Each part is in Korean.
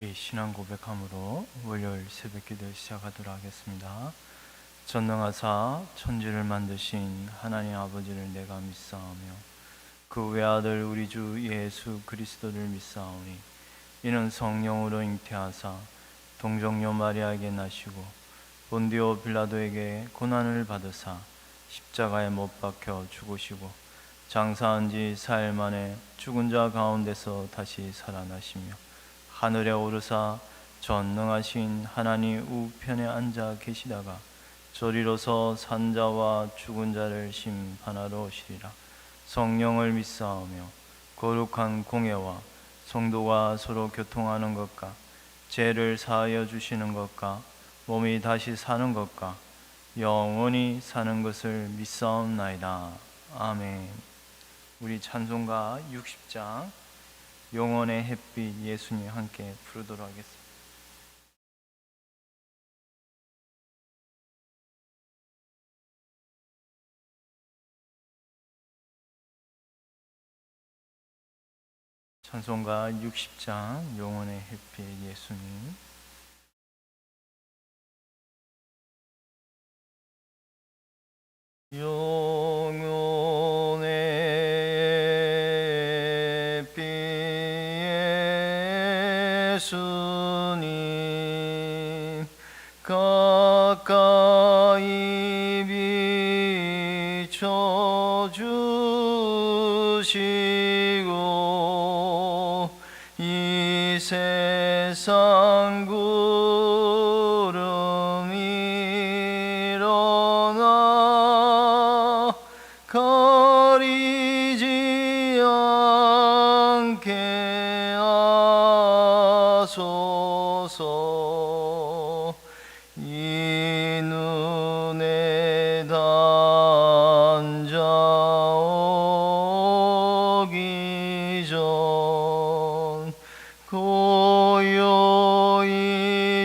우리 신앙 고백함으로 월요일 새벽기도 시작하도록 하겠습니다. 전능하사 천지를 만드신 하나님 아버지를 내가 믿사오며 그 외아들 우리 주 예수 그리스도를 믿사오니 이는 성령으로 잉태하사 동정녀 마리아에게 나시고 본디오 빌라도에게 고난을 받으사 십자가에 못 박혀 죽으시고 장사한 지 4일 만에 죽은 자 가운데서 다시 살아나시며 하늘에 오르사 전능하신 하나님 우편에 앉아 계시다가 저리로서 산자와 죽은 자를 심판하러 오시리라. 성령을 믿사오며 거룩한 공예와 성도가 서로 교통하는 것과 죄를 사하여 주시는 것과 몸이 다시 사는 것과 영원히 사는 것을 믿사옵나이다. 아멘. 우리 찬송가 60장 영원의 햇빛 예수님 함께 부르도록 하겠습니다. 찬송가 60장 영원의 햇빛 예수님. 영원의 햇빛 예수님 가까이 비춰주시고 이 세상 구름 일어나 가리지 않게 하소서. 이 눈에 단자오기 전 고요히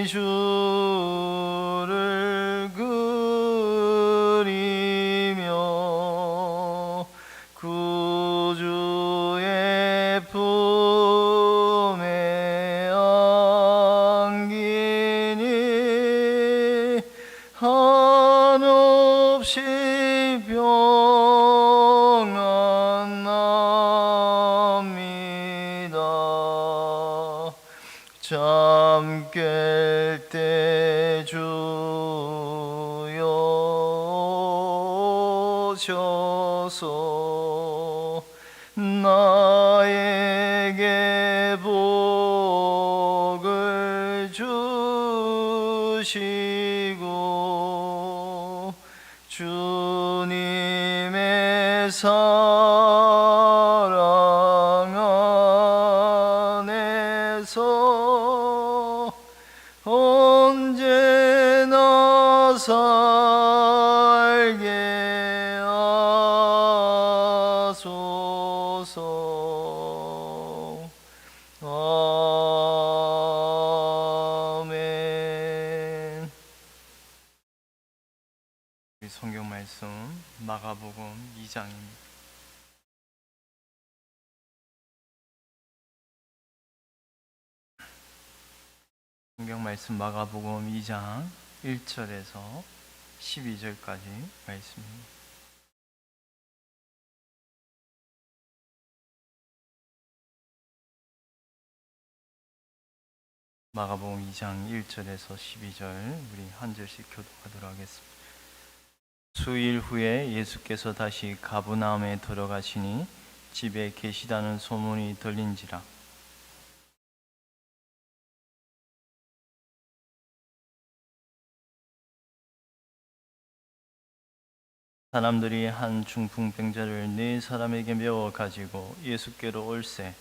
주를 그리며 구주의 품에 안기니 한없이 평안 납니다. 잠 깰 때 주여 오셔서 나에게 복을 주시고 주님의 사랑 안에서 언제나 살게 하소서. 아멘. 우리 성경 말씀 마가복음 2장입니다. 성경 말씀 마가복음 2장 1절에서 12절까지 말씀입니다. 마가복음 2장 1절에서 12절 우리 한 절씩 교독하도록 하겠습니다. 수일 후에 예수께서 다시 가브나움에 들어가시니 집에 계시다는 소문이 들린지라. 사람들이 한 중풍병자를 4사람에게 메워 가지고 예수께로 올세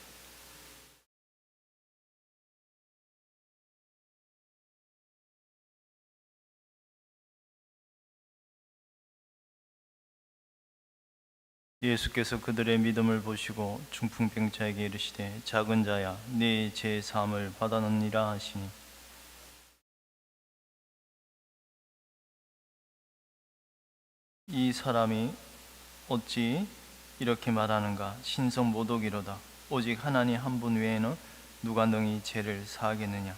예수께서 그들의 믿음을 보시고 중풍병자에게 이르시되 작은 자야 네 죄 사함을 받았느니라 하시니 이 사람이 어찌 이렇게 말하는가? 신성 모독이로다. 오직 하나님 한 분 외에는 누가 능히 죄를 사하겠느냐.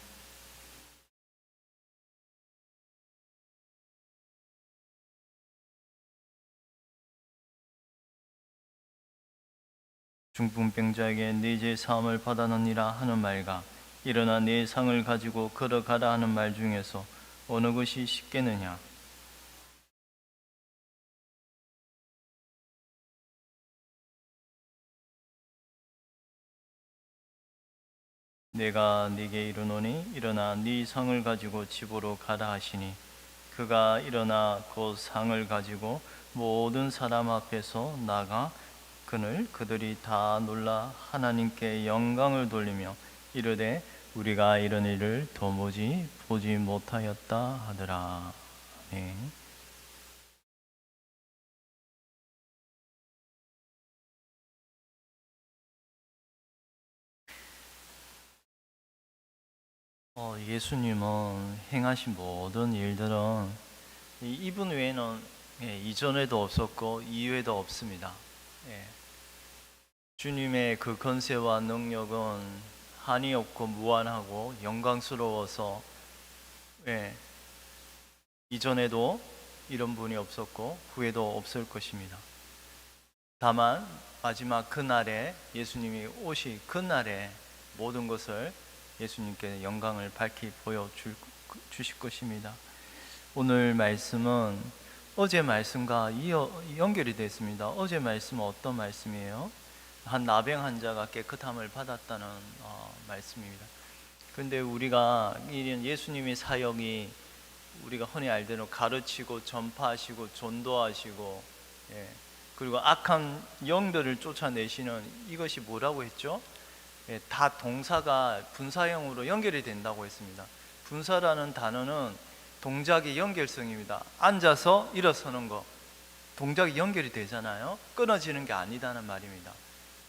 중풍병자에게 네 죄 사함을 받아느니라 하는 말과 일어나 네 상을 가지고 걸어가라 하는 말 중에서 어느 것이 쉽겠느냐. 내가 네게 이르노니 일어나 네 상을 가지고 집으로 가라 하시니 그가 일어나 그 상을 가지고 모든 사람 앞에서 나가 그들이 다 놀라 하나님께 영광을 돌리며 이르되 우리가 이런 일을 도무지 보지 못하였다 하더라. 네. 예수님은 행하신 모든 일들은 이분 외에는 이전에도 없었고 이후에도 없습니다. 예. 주님의 그 권세와 능력은 한이 없고 무한하고 영광스러워서 이전에도 이런 분이 없었고 후에도 없을 것입니다. 다만 마지막 그날에 예수님이 오실 그날에 모든 것을 예수님께 영광을 밝히 보여주실 것입니다. 오늘 말씀은 어제 말씀과 연결이 됐습니다. 어제 말씀은 어떤 말씀이에요? 한 나병 환자가 깨끗함을 받았다는 말씀입니다. 그런데 우리가 예수님의 사역이 우리가 흔히 알대로 가르치고 전파하시고 전도하시고 그리고 악한 영들을 쫓아내시는 이것이 뭐라고 했죠? 다 동사가 분사형으로 연결이 된다고 했습니다. 분사라는 단어는 동작의 연결성입니다. 앉아서 일어서는 거 동작이 연결이 되잖아요. 끊어지는 게 아니다는 말입니다.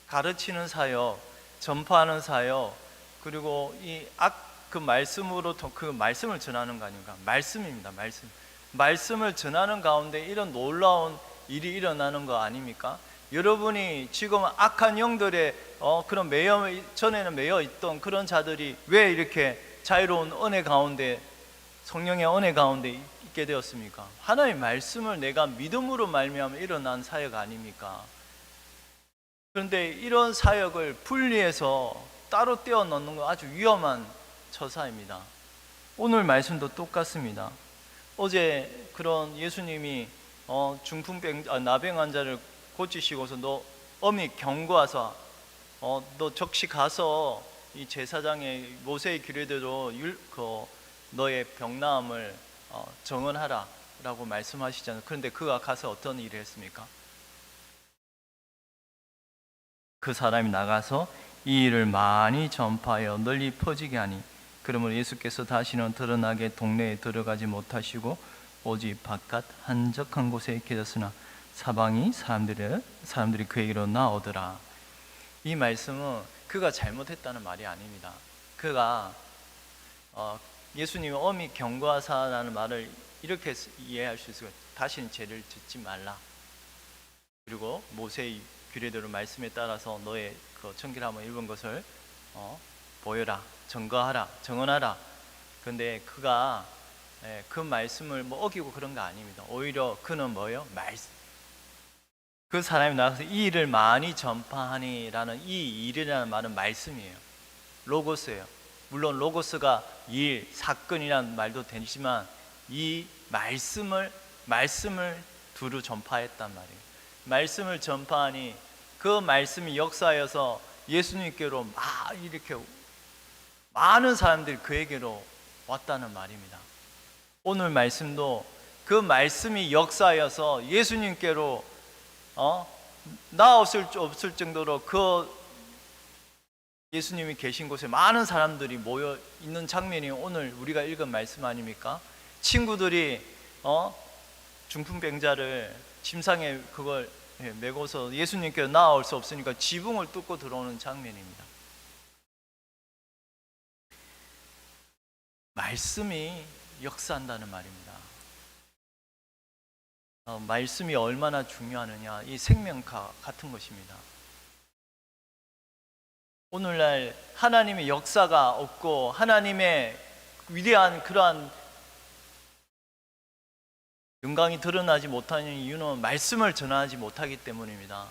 가르치는 사역, 전파하는 사역, 그리고 그 말씀으로 그 말씀을 전하는 거 아닙니까? 말씀입니다. 말씀을 전하는 가운데 이런 놀라운 일이 일어나는 거 아닙니까? 여러분이 지금 악한 영들의 그런 전에는 매여 있던 그런 자들이 왜 이렇게 자유로운 은혜 가운데, 성령의 은혜 가운데 있게 되었습니까? 하나님의 말씀을 내가 믿음으로 말미암아 일어난 사역 아닙니까? 그런데 이런 사역을 분리해서 따로 떼어 넣는 건 아주 위험한 처사입니다. 오늘 말씀도 똑같습니다. 어제 그런 예수님이 나병 환자를 고치시고서 너 엄히 경고하사 너 적시 가서 이 제사장의 모세의 규례대로 너의 병나음을 정언하라 라고 말씀하시잖아요. 그런데 그가 가서 어떤 일을 했습니까? 그 사람이 나가서 이 일을 많이 전파하여 널리 퍼지게 하니 그러므로 예수께서 다시는 드러나게 동네에 들어가지 못하시고 오직 바깥 한적한 곳에 계셨으나 사방이 사람들이 그에게로 나오더라. 이 말씀은 그가 잘못했다는 말이 아닙니다. 그가 예수님이 엄히 경고하사라는 말을 이렇게 이해할 수 있어요. 다시는 죄를 짓지 말라. 그리고 모세의 규례대로 말씀에 따라서 너의 그 청결함을 입은 것을 보여라, 증거하라, 증언하라. 그런데 그가 그 말씀을 어기고 그런 거 아닙니다. 오히려 그는 뭐예요? 그 사람이 나가서 이 일을 많이 전파하니라는 이 일이라는 말은 말씀이에요. 로고스예요. 물론 로고스가 일, 사건이라는 말도 되지만 이 말씀을 두루 전파했단 말이에요. 말씀을 전파하니 그 말씀이 역사여서 예수님께로 이렇게 많은 사람들이 그에게로 왔다는 말입니다. 오늘 말씀도 그 말씀이 역사여서 예수님께로 없을 정도로 그 예수님이 계신 곳에 많은 사람들이 모여 있는 장면이 오늘 우리가 읽은 말씀 아닙니까? 친구들이 중풍병자를 침상에 그걸 메고서 예수님께로 나아올 수 없으니까 지붕을 뚫고 들어오는 장면입니다. 말씀이 역사한다는 말입니다. 말씀이 얼마나 중요하느냐, 이 생명과 같은 것입니다. 오늘날 하나님의 역사가 없고 하나님의 위대한 그러한 영광이 드러나지 못하는 이유는 말씀을 전하지 못하기 때문입니다.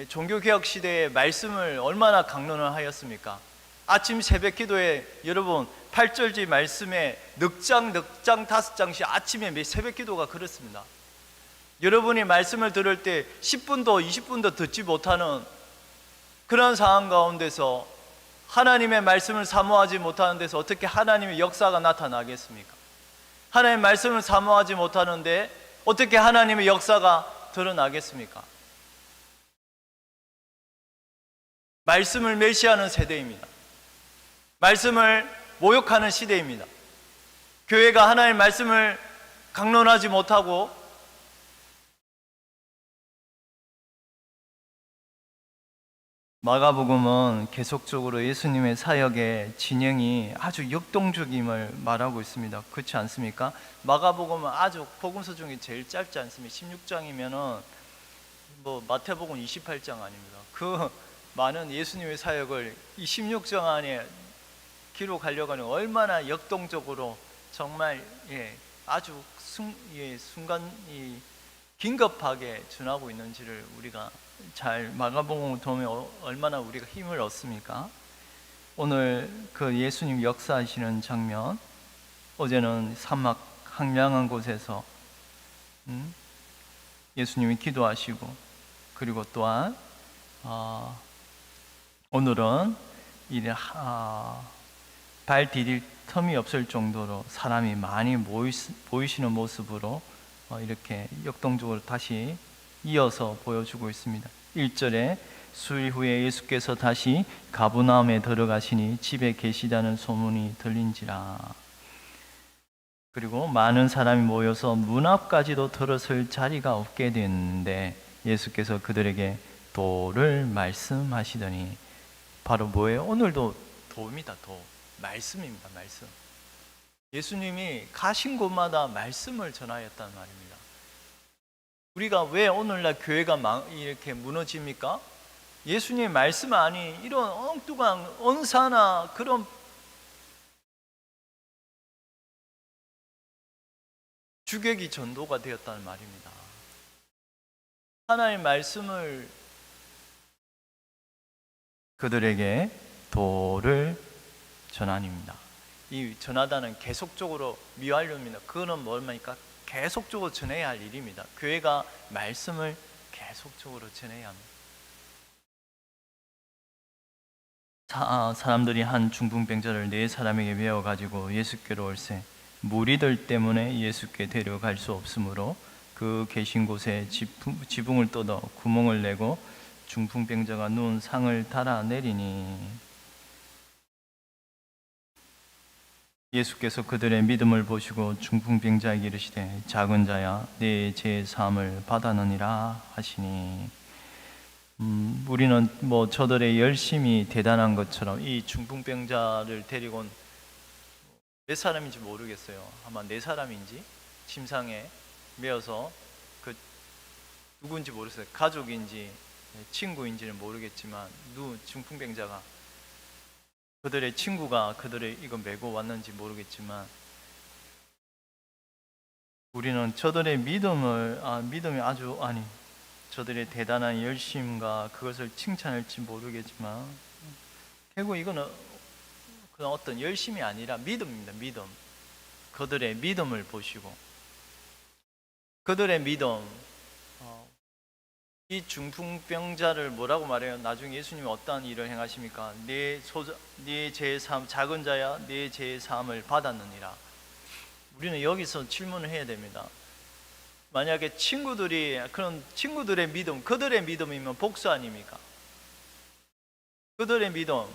종교개혁 시대에 말씀을 얼마나 강론을 하였습니까? 아침 새벽 기도에 여러분 8절지 말씀에 넉 장 5장씩 아침에 새벽 기도가 그렇습니다. 여러분이 말씀을 들을 때 10분도 20분도 듣지 못하는 그런 상황 가운데서 하나님의 말씀을 사모하지 못하는 데서 어떻게 하나님의 역사가 나타나겠습니까? 하나님의 말씀을 사모하지 못하는데 어떻게 하나님의 역사가 드러나겠습니까? 말씀을 멸시하는 세대입니다. 말씀을 모욕하는 시대입니다. 교회가 하나님의 말씀을 강론하지 못하고 마가복음은 계속적으로 예수님의 사역의 진행이 아주 역동적임을 말하고 있습니다. 그렇지 않습니까? 마가복음은 아주 복음서 중에 제일 짧지 않습니까? 16장이면은 마태복음 28장 아닙니다. 그 많은 예수님의 사역을 이 16장 안에 기록하려고 하는 얼마나 역동적으로 정말 아주 순간 긴급하게 전하고 있는지를 우리가 잘 마가복음을 보면 얼마나 우리가 힘을 얻습니까? 오늘 그 예수님 역사하시는 장면, 어제는 사막 황량한 곳에서 예수님이 기도하시고, 그리고 또한 오늘은 발 디딜 틈이 없을 정도로 사람이 많이 보이시는 모습으로 이렇게 역동적으로 다시 이어서 보여주고 있습니다. 1절에 수일 후에 예수께서 다시 가버나움에 들어가시니 집에 계시다는 소문이 들린지라. 그리고 많은 사람이 모여서 문 앞까지도 들어설 자리가 없게 됐는데 예수께서 그들에게 도를 말씀하시더니, 바로 뭐예요? 오늘도 도입니다. 도. 말씀입니다. 말씀. 예수님이 가신 곳마다 말씀을 전하였단 말입니다. 우리가 왜 오늘날 교회가 이렇게 무너집니까? 예수님의 말씀 아니 이런 엉뚱한 언사나 그런 주객이 전도가 되었다는 말입니다. 하나님의 말씀을 그들에게 도를 전하니입니다. 이 전하다는 계속적으로 미완료입니다. 그거는 뭡니까? 계속적으로 전해야 할 일입니다. 교회가 말씀을 계속적으로 전해야 합니다. 사람들이 한 중풍병자를 4사람에게 메어가지고 예수께로 올세 무리들 때문에 예수께 데려갈 수 없으므로 그 계신 곳에 지붕을 뜯어 구멍을 내고 중풍병자가 누운 상을 달아내리니, 예수께서 그들의 믿음을 보시고 중풍병자에게 이르시되 작은 자야 내 죄 사함을 받았느니라 하시니, 우리는 저들의 열심이 대단한 것처럼 이 중풍병자를 데리고 온 몇 사람인지 모르겠어요. 아마 4사람인지 침상에 메어서 누군지 모르겠어요. 가족인지 친구인지는 모르겠지만 중풍병자가 그들의 친구가 그들을 이거 메고 왔는지 모르겠지만, 우리는 저들의 저들의 대단한 열심과 그것을 칭찬할지 모르겠지만, 결국 이거는 그런 어떤 열심이 아니라 믿음입니다. 믿음. 그들의 믿음을 보시고, 그들의 믿음. 이 중풍병자를 뭐라고 말해요? 나중에 예수님이 어떠한 일을 행하십니까? 네 죄 사함, 작은 자야 네 죄 사함을 받았느니라. 우리는 여기서 질문을 해야 됩니다. 만약에 그런 친구들의 믿음, 그들의 믿음이면 복수 아닙니까? 그들의 믿음,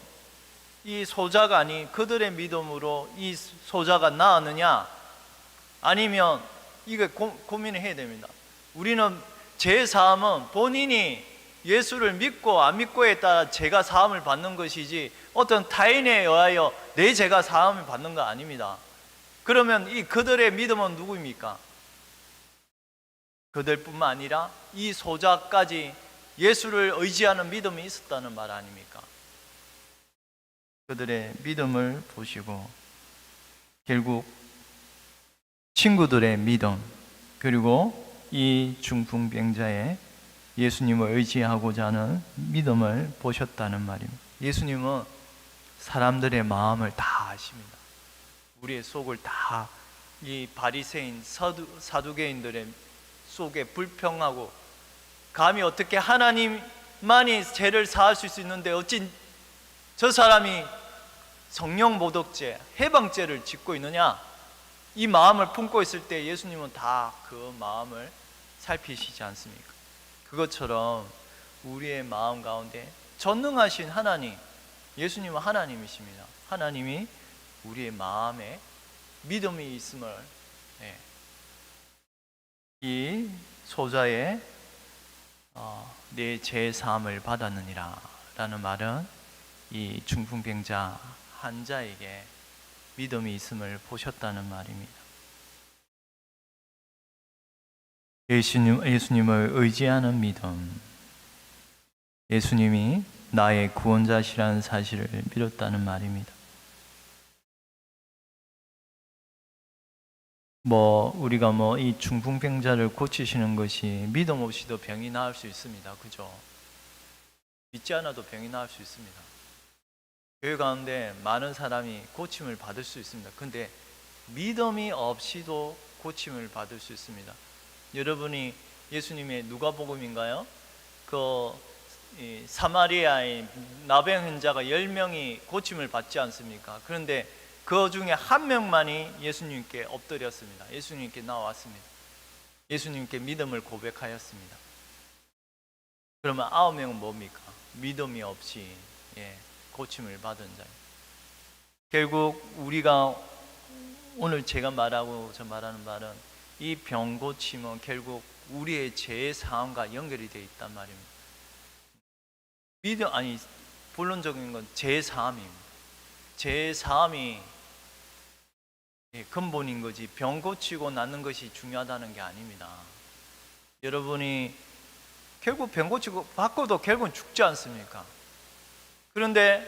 이 소자가 아닌 그들의 믿음으로 이 소자가 나았느냐? 아니면 이거 고민을 해야 됩니다. 우리는 죄 사함은 본인이 예수를 믿고 안 믿고에 따라 죄가 사함을 받는 것이지 어떤 타인에 의하여 내 죄가 사함을 받는 거 아닙니다. 그러면 이 그들의 믿음은 누구입니까? 그들뿐만 아니라 이 소자까지 예수를 의지하는 믿음이 있었다는 말 아닙니까? 그들의 믿음을 보시고 결국 친구들의 믿음, 그리고 이 중풍병자의 예수님을 의지하고자 하는 믿음을 보셨다는 말입니다. 예수님은 사람들의 마음을 다 아십니다. 우리의 속을 다, 이 바리새인 사두개인들의 속에 불평하고, 감히 어떻게 하나님만이 죄를 사할 수 있는데 어찌 저 사람이 성령 모독죄, 해방죄를 짓고 있느냐, 이 마음을 품고 있을 때 예수님은 다 그 마음을 살피시지 않습니까? 그것처럼 우리의 마음 가운데 전능하신 하나님, 예수님은 하나님이십니다. 하나님이 우리의 마음에 믿음이 있음을, 이 소자의 내 죄 사함을 받았느니라 라는 말은 이 중풍병자 환자에게 믿음이 있음을 보셨다는 말입니다. 예수님을 의지하는 믿음, 예수님이 나의 구원자시라는 사실을 믿었다는 말입니다. 우리가 이 중풍병자를 고치시는 것이 믿음 없이도 병이 나을 수 있습니다. 그죠? 믿지 않아도 병이 나을 수 있습니다. 교회 가운데 많은 사람이 고침을 받을 수 있습니다. 근데 믿음이 없이도 고침을 받을 수 있습니다. 여러분이 예수님의 누가복음인가요? 사마리아의 나병 환자가 10명이 고침을 받지 않습니까? 그런데 그 중에 한 명만이 예수님께 엎드렸습니다. 예수님께 나왔습니다. 예수님께 믿음을 고백하였습니다. 그러면 9명은 뭡니까? 믿음이 없이 고침을 받은 자입니다. 결국 우리가 오늘 제가 말하는 말은, 이 병 고침은 결국 우리의 죄 사함과 연결이 되어 있단 말입니다. 본론적인 건 죄 사함입니다. 죄 사함이 근본인 거지, 병 고치고 낫는 것이 중요하다는 게 아닙니다. 여러분이 결국 병 고치고 받고도 결국은 죽지 않습니까? 그런데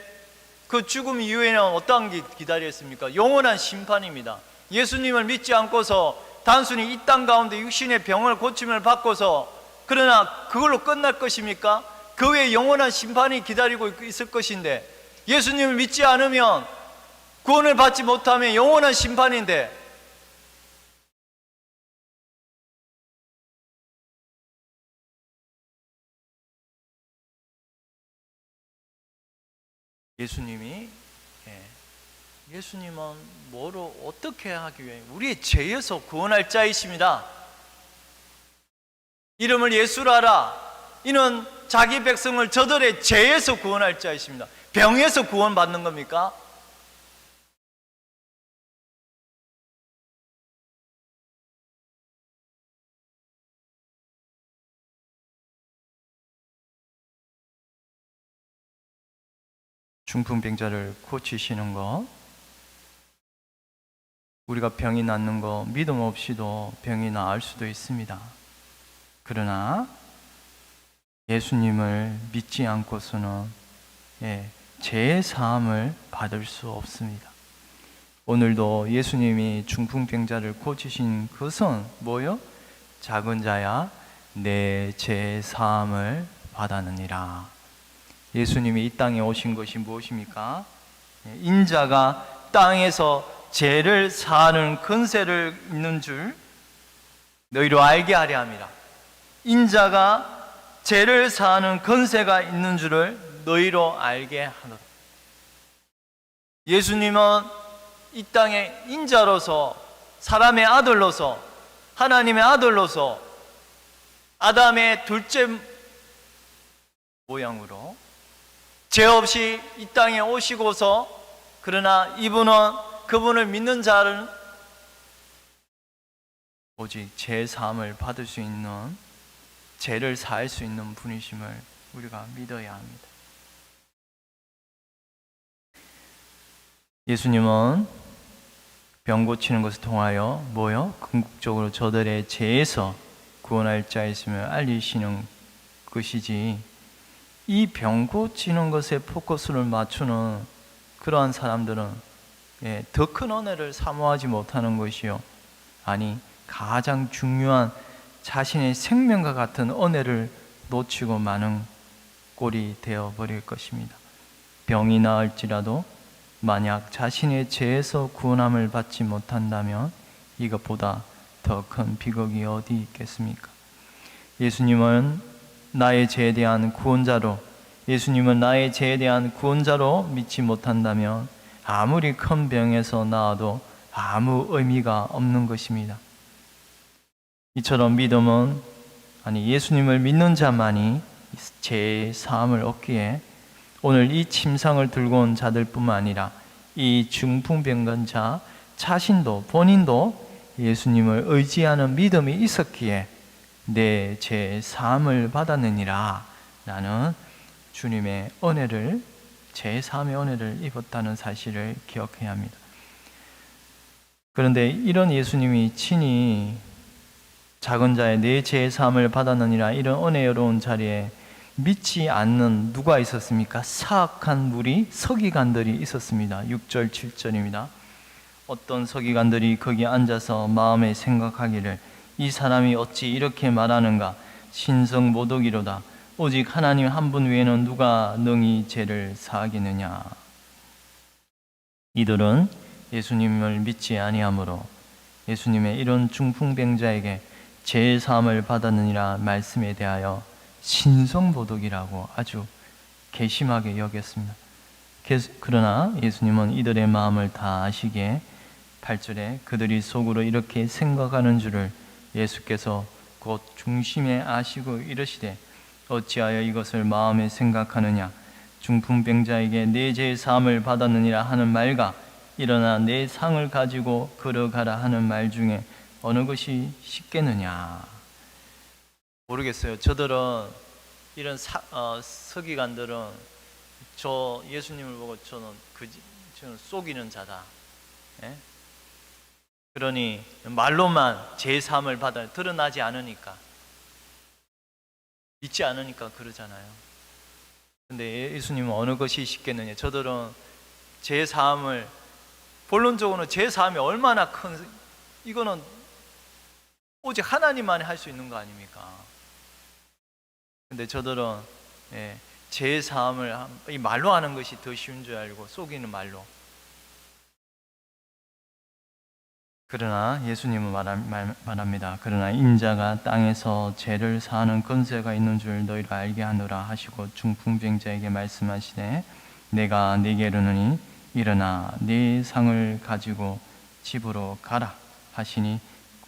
그 죽음 이후에는 어떠한 게 기다렸습니까? 영원한 심판입니다. 예수님을 믿지 않고서 단순히 이 땅 가운데 육신의 병을 고침을 받고서, 그러나 그걸로 끝날 것입니까? 그 외에 영원한 심판이 기다리고 있을 것인데, 예수님을 믿지 않으면, 구원을 받지 못하면 영원한 심판인데, 예수님은 뭐로 어떻게 하기 위해 우리의 죄에서 구원할 자이십니다. 이름을 예수라 하라. 이는 자기 백성을 저들의 죄에서 구원할 자이십니다. 병에서 구원받는 겁니까? 중풍병자를 고치시는 거, 우리가 병이 낫는 거 믿음 없이도 병이 나을 수도 있습니다. 그러나 예수님을 믿지 않고서는 죄 사함을 받을 수 없습니다. 오늘도 예수님이 중풍병자를 고치신 것은 뭐요? 작은 자야 내 죄 사함을 받았느니라. 예수님이 이 땅에 오신 것이 무엇입니까? 인자가 땅에서 죄를 사하는 권세를 있는 줄 너희로 알게 하려 함이라. 인자가 죄를 사하는 권세가 있는 줄을 너희로 알게 하노라. 예수님은 이 땅의 인자로서, 사람의 아들로서, 하나님의 아들로서, 아담의 둘째 모양으로 죄 없이 이 땅에 오시고서, 그러나 그분을 믿는 자는 오직 죄 사함을 받을 수 있는, 죄를 사할 수 있는 분이심을 우리가 믿어야 합니다. 예수님은 병 고치는 것을 통하여 궁극적으로 저들의 죄에서 구원할 자이심을 알리시는 것이지, 이 병 고치는 것에 포커스를 맞추는 그러한 사람들은 더 큰 은혜를 사모하지 못하는 것이요, 아니 가장 중요한 자신의 생명과 같은 은혜를 놓치고 마는 꼴이 되어버릴 것입니다. 병이 나을지라도 만약 자신의 죄에서 구원함을 받지 못한다면 이것보다 더 큰 비극이 어디 있겠습니까? 예수님은 나의 죄에 대한 구원자로 믿지 못한다면 아무리 큰 병에서 나아도 아무 의미가 없는 것입니다. 이처럼 예수님을 믿는 자만이 죄의 사함을 얻기에 오늘 이 침상을 들고 온 자들뿐만 아니라 이 중풍병자 본인도 예수님을 의지하는 믿음이 있었기에 내 죄 사함을 받았느니라 라는 주님의 은혜를, 죄 사함의 은혜를 입었다는 사실을 기억해야 합니다. 그런데 이런 예수님이 친히 작은 자의 내 죄 사함을 받았느니라 이런 은혜로운 자리에 믿지 않는 누가 있었습니까? 사악한 무리, 서기관들이 있었습니다. 6절 7절입니다. 어떤 서기관들이 거기 앉아서 마음에 생각하기를 이 사람이 어찌 이렇게 말하는가? 신성모독이로다. 오직 하나님 한 분 외에는 누가 능히 죄를 사하겠느냐? 이들은 예수님을 믿지 아니하므로 예수님의 이런 중풍병자에게 죄 사함을 받았느니라 말씀에 대하여 신성모독이라고 아주 괘씸하게 여겼습니다. 그러나 예수님은 이들의 마음을 다 아시기에 8절에 그들이 속으로 이렇게 생각하는 줄을 예수께서 곧 중심에 아시고 이르시되 어찌하여 이것을 마음에 생각하느냐? 중풍병자에게 내 죄 사함을 받았느니라 하는 말과 일어나 내 상을 가지고 걸어가라 하는 말 중에 어느 것이 쉽겠느냐? 모르겠어요. 저들은 이런 서기관들은 저 예수님을 보고 저는 속이는 자다. 예? 그러니 말로만 죄 사함을 받아 드러나지 않으니까, 믿지 않으니까 그러잖아요. 근데 예수님은 어느 것이 쉽겠느냐? 저들은 죄 사함을, 본론적으로는 죄 사함이 얼마나 이거는 오직 하나님만이 할 수 있는 거 아닙니까? 근데 저들은 죄 사함을 이 말로 하는 것이 더 쉬운 줄 알고 속이는 말로. 그러나 예수님은 말합니다. 그러나 인자가 땅에서 죄를 사하는 권세가 있는 줄 너희가 알게 하노라 하시고 중풍병자에게 말씀하시되 내가 네게 이르노니 일어나 네 상을 가지고 집으로 가라 하시니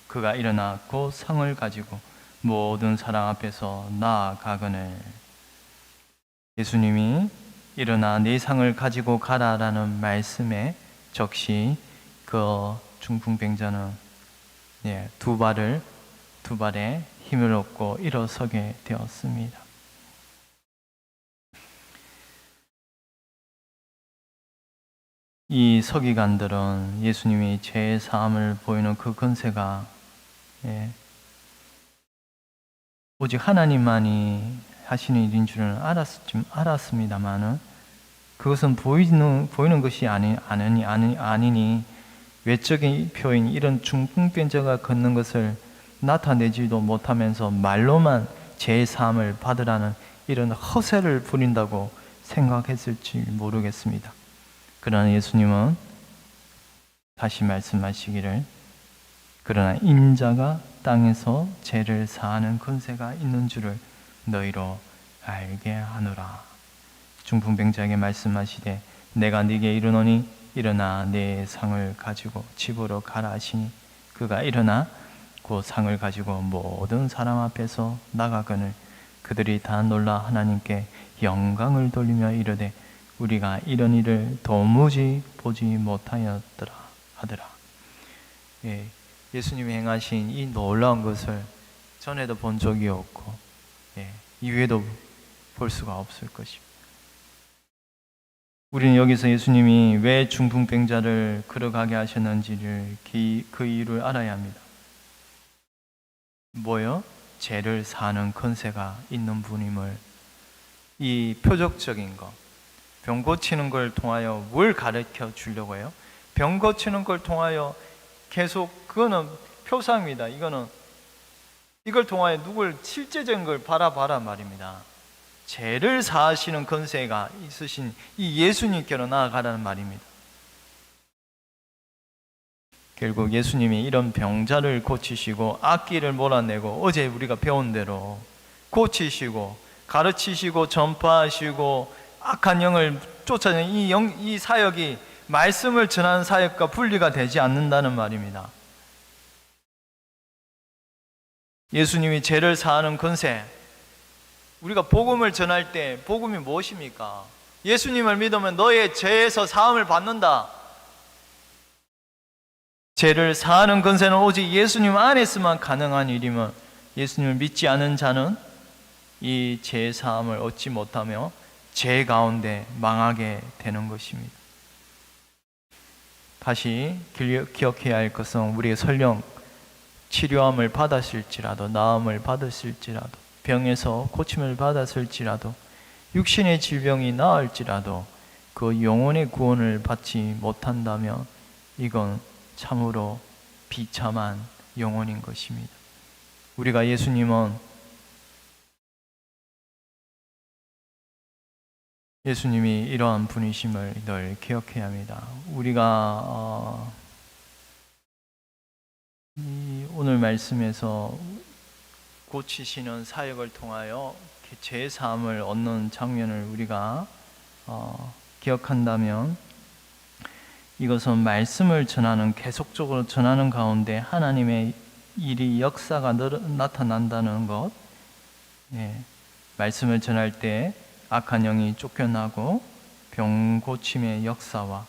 그가 일어나 그 상을 가지고 모든 사람 앞에서 나아가거늘. 예수님이 일어나 네 상을 가지고 가라라는 말씀에 적시 그 중풍병자는 두 발에 힘을 얻고 일어서게 되었습니다. 이 서기관들은 예수님이 죄의 사함을 보이는 그 권세가 오직 하나님만이 하시는 일인 줄은 알았습니다만은 그것은 보이는 것이 아니니 외적인 표현, 이런 중풍병자가 걷는 것을 나타내지도 못하면서 말로만 죄의 사함을 받으라는 이런 허세를 부린다고 생각했을지 모르겠습니다. 그러나 예수님은 다시 말씀하시기를 그러나 인자가 땅에서 죄를 사하는 권세가 있는 줄을 너희로 알게 하노라. 중풍병자에게 말씀하시되 내가 네게 이르노니 일어나 내 상을 가지고 집으로 가라 하시니 그가 일어나 그 상을 가지고 모든 사람 앞에서 나가거늘 그들이 다 놀라 하나님께 영광을 돌리며 이르되 우리가 이런 일을 도무지 보지 못하였더라 하더라. 예수님이 행하신 이 놀라운 것을 전에도 본 적이 없고 이후에도 볼 수가 없을 것입니다. 우리는 여기서 예수님이 왜 중풍병자를 걸어가게 하셨는지를 그 이유를 알아야 합니다. 뭐요? 죄를 사하는 권세가 있는 분임을, 이 표적적인 것, 병 고치는 걸 통하여 뭘 가르쳐 주려고 해요? 병 고치는 걸 통하여 계속, 그거는 표상입니다. 이걸 통하여 누굴 실제적인 걸 바라봐라 말입니다. 죄를 사하시는 권세가 있으신 이 예수님께로 나아가라는 말입니다. 결국 예수님이 이런 병자를 고치시고 악기를 몰아내고 어제 우리가 배운 대로 고치시고 가르치시고 전파하시고 악한 영을 쫓아내는 이 사역이 말씀을 전하는 사역과 분리가 되지 않는다는 말입니다. 예수님이 죄를 사하는 권세, 우리가 복음을 전할 때 복음이 무엇입니까? 예수님을 믿으면 너의 죄에서 사함을 받는다. 죄를 사하는 권세는 오직 예수님 안에서만 가능한 일이면 예수님을 믿지 않은 자는 이 죄 사함을 얻지 못하며 죄 가운데 망하게 되는 것입니다. 다시 기억해야 할 것은 우리의 설령 치료함을 받았을지라도, 나음을 받았을지라도, 병에서 고침을 받았을지라도, 육신의 질병이 나을지라도 그 영혼의 구원을 받지 못한다면 이건 참으로 비참한 영혼인 것입니다. 우리가 예수님이 이러한 분이심을 늘 기억해야 합니다. 우리가 오늘 말씀에서 고치시는 사역을 통하여 죄 사함을 얻는 장면을 우리가 기억한다면 이것은 말씀을 전하는, 계속적으로 전하는 가운데 하나님의 일이, 역사가 나타난다는 것. 말씀을 전할 때 악한 영이 쫓겨나고 병 고침의 역사와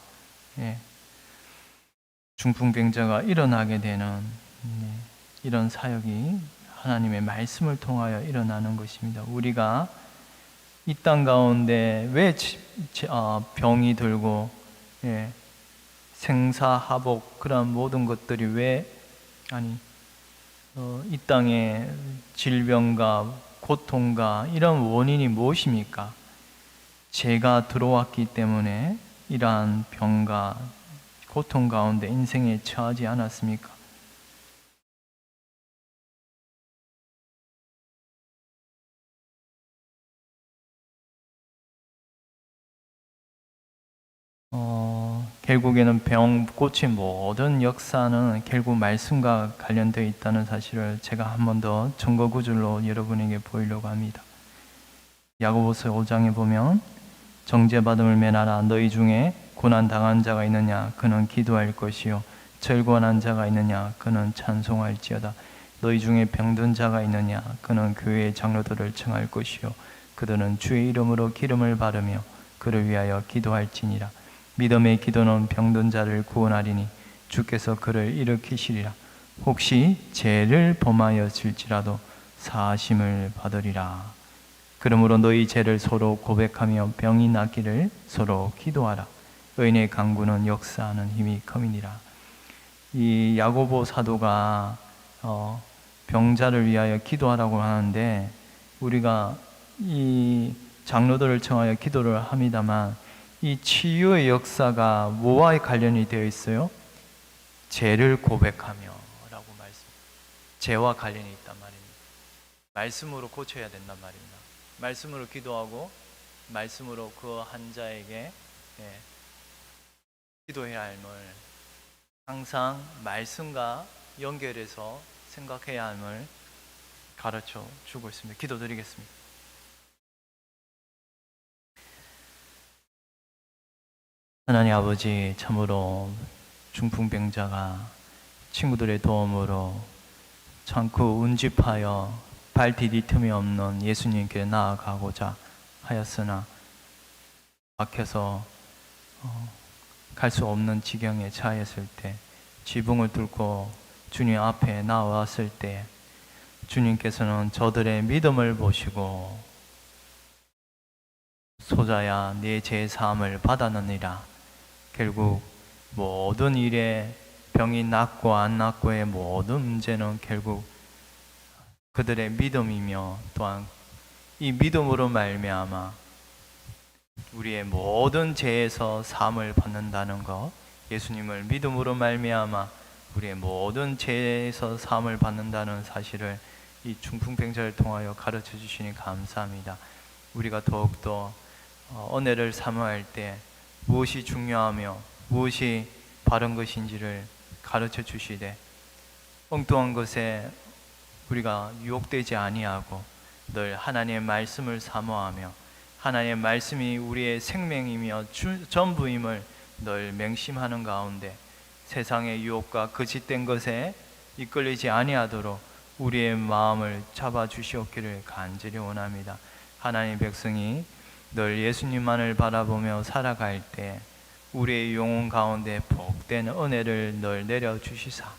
중풍병자가 일어나게 되는 이런 사역이 하나님의 말씀을 통하여 일어나는 것입니다. 우리가 이 땅 가운데 왜 병이 들고 생사하복, 그런 모든 것들이 이 땅에 질병과 고통과 이런 원인이 무엇입니까? 죄가 들어왔기 때문에 이러한 병과 고통 가운데 인생에 처하지 않았습니까? 결국에는 병 고친 모든 역사는 결국 말씀과 관련되어 있다는 사실을 제가 한 번 더 증거 구절로 여러분에게 보이려고 합니다. 야고보서 5장에 보면 정죄받음을 면하라. 너희 중에 고난당한 자가 있느냐? 그는 기도할 것이요. 절권한 자가 있느냐? 그는 찬송할지어다. 너희 중에 병든 자가 있느냐? 그는 교회의 장로들을 청할 것이요. 그들은 주의 이름으로 기름을 바르며 그를 위하여 기도할지니라. 믿음의 기도는 병든 자를 구원하리니 주께서 그를 일으키시리라. 혹시 죄를 범하였을지라도 사하심을 받으리라. 그러므로 너희 죄를 서로 고백하며 병이 낫기를 서로 기도하라. 의인의 간구는 역사하는 힘이 큼이니라. 이 야고보 사도가 병자를 위하여 기도하라고 하는데, 우리가 이 장로들을 청하여 기도를 합니다만 이 치유의 역사가 뭐와 관련이 되어 있어요? 죄를 고백하며 라고 말씀. 죄와 관련이 있단 말입니다. 말씀으로 고쳐야 된단 말입니다. 말씀으로 기도하고 말씀으로 그 환자에게 기도해야 함을 항상 말씀과 연결해서 생각해야 함을 가르쳐 주고 있습니다. 기도드리겠습니다. 하나님 아버지, 참으로 중풍병자가 친구들의 도움으로 참고 운집하여 발 디딜 틈이 없는 예수님께 나아가고자 하였으나 막혀서 갈 수 없는 지경에 처했을 때, 지붕을 뚫고 주님 앞에 나왔을 때 주님께서는 저들의 믿음을 보시고 소자야 네 죄 사함을 받았느니라. 결국 모든 일에 병이 낫고 안 낫고의 모든 문제는 결국 그들의 믿음이며, 또한 이 믿음으로 말미암아 우리의 모든 죄에서 사함을 받는다는 것, 예수님을 믿음으로 말미암아 우리의 모든 죄에서 사함을 받는다는 사실을 이 중풍병자를 통하여 가르쳐 주시니 감사합니다. 우리가 더욱더 은혜를 사모할 때 무엇이 중요하며 무엇이 바른 것인지를 가르쳐 주시되 엉뚱한 것에 우리가 유혹되지 아니하고 늘 하나님의 말씀을 사모하며 하나님의 말씀이 우리의 생명이며 전부임을 늘 맹심하는 가운데 세상의 유혹과 거짓된 것에 이끌리지 아니하도록 우리의 마음을 잡아주시옵기를 간절히 원합니다. 하나님의 백성이 늘 예수님만을 바라보며 살아갈 때 우리의 영혼 가운데 복된 은혜를 늘 내려주시사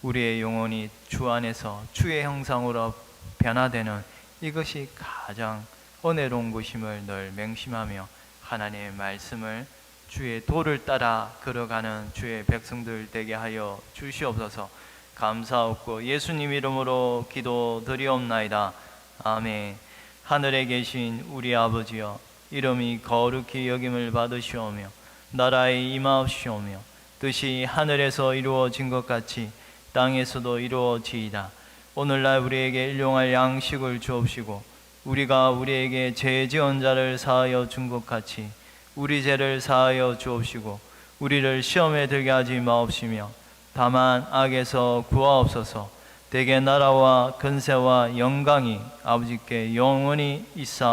우리의 영혼이 주 안에서 주의 형상으로 변화되는 이것이 가장 은혜로운 것임을 늘 맹심하며 하나님의 말씀을 주의 도를 따라 걸어가는 주의 백성들 되게 하여 주시옵소서. 감사하옵고 예수님 이름으로 기도드리옵나이다. 아멘. 하늘에 계신 우리 아버지여, 이름이 거룩히 여김을 받으시오며 나라에 임하옵시오며 뜻이 하늘에서 이루어진 것 같이 땅에서도 이루어지이다. 오늘날 우리에게 일용할 양식을 주옵시고 우리가 우리에게 죄 지은 자를 사하여 준 것 같이 우리 죄를 사하여 주옵시고 우리를 시험에 들게 하지 마옵시며 다만 악에서 구하옵소서. 대개 나라와 근세와 영광이 아버지께 영원히 있사옵나이다.